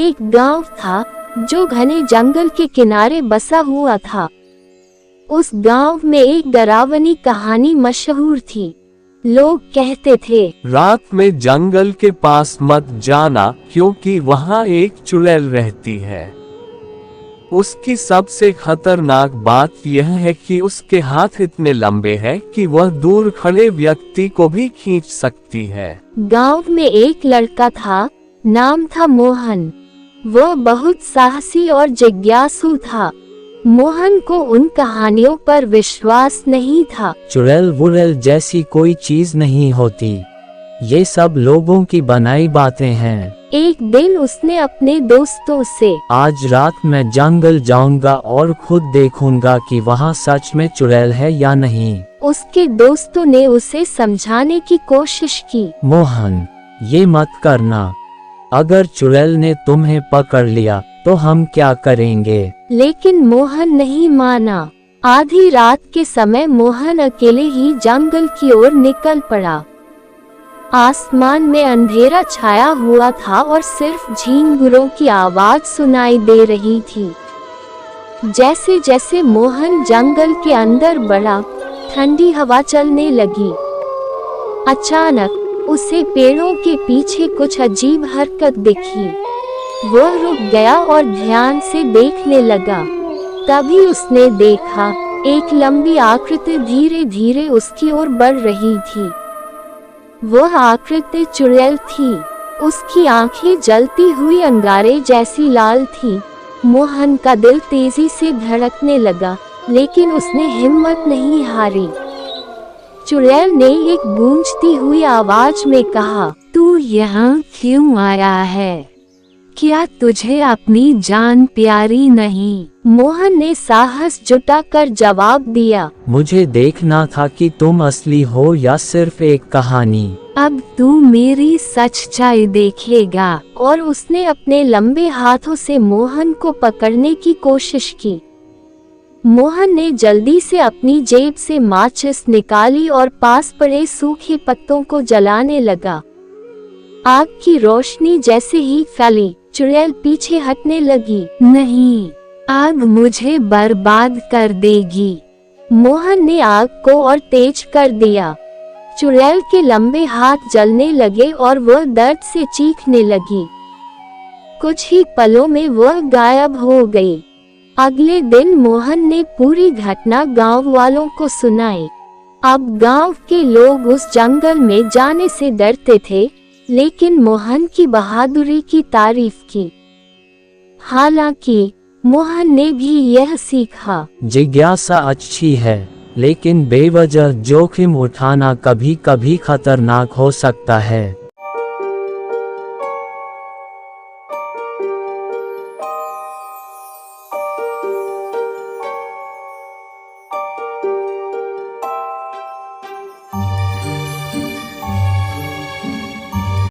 एक गांव था जो घने जंगल के किनारे बसा हुआ था। उस गांव में एक डरावनी कहानी मशहूर थी। लोग कहते थे, रात में जंगल के पास मत जाना क्योंकि वहाँ एक चुड़ैल रहती है। उसकी सबसे खतरनाक बात यह है कि उसके हाथ इतने लंबे हैं कि वह दूर खड़े व्यक्ति को भी खींच सकती है। गांव में एक लड़का था, नाम था मोहन। वह बहुत साहसी और जिज्ञासु था। मोहन को उन कहानियों पर विश्वास नहीं था। चुड़ैल वुड़ैल जैसी कोई चीज नहीं होती, ये सब लोगों की बनाई बातें हैं। एक दिन उसने अपने दोस्तों से, आज रात मैं जंगल जाऊंगा और खुद देखूंगा कि वहाँ सच में चुड़ैल है या नहीं। उसके दोस्तों ने उसे समझाने की कोशिश की। मोहन, ये मत करना। अगर चुड़ैल ने तुम्हें पकड़ लिया तो हम क्या करेंगे? लेकिन मोहन नहीं माना। आधी रात के समय मोहन अकेले ही जंगल की ओर निकल पड़ा। आसमान में अंधेरा छाया हुआ था और सिर्फ झींगुरों की आवाज सुनाई दे रही थी। जैसे जैसे मोहन जंगल के अंदर बढ़ा, ठंडी हवा चलने लगी। अचानक उसे पेड़ों के पीछे कुछ अजीब हरकत दिखी। वह रुक गया और ध्यान से देखने लगा। तभी उसने देखा, एक लंबी आकृति धीरे धीरे उसकी ओर बढ़ रही थी। वह आकृति चुड़ैल थी। उसकी आंखें जलती हुई अंगारे जैसी लाल थी। मोहन का दिल तेजी से धड़कने लगा, लेकिन उसने हिम्मत नहीं हारी। चुड़ैल ने एक गूंजती हुई आवाज में कहा, तू यहाँ क्यों आया है? क्या तुझे अपनी जान प्यारी नहीं? मोहन ने साहस जुटाकर जवाब दिया, मुझे देखना था कि तुम असली हो या सिर्फ एक कहानी। अब तू मेरी सच्चाई देखेगा। और उसने अपने लंबे हाथों से मोहन को पकड़ने की कोशिश की। मोहन ने जल्दी से अपनी जेब से माचिस निकाली और पास पड़े सूखे पत्तों को जलाने लगा। आग की रोशनी जैसे ही फैली, चुड़ैल पीछे हटने लगी। नहीं, आग मुझे बर्बाद कर देगी। मोहन ने आग को और तेज कर दिया। चुड़ैल के लंबे हाथ जलने लगे और वह दर्द से चीखने लगी। कुछ ही पलों में वह गायब हो गई। अगले दिन मोहन ने पूरी घटना गांव वालों को सुनाई। अब गांव के लोग उस जंगल में जाने से डरते थे, लेकिन मोहन की बहादुरी की तारीफ की। हालांकि मोहन ने भी यह सीखा, जिज्ञासा अच्छी है, लेकिन बेवजह जोखिम उठाना कभी कभी खतरनाक हो सकता है।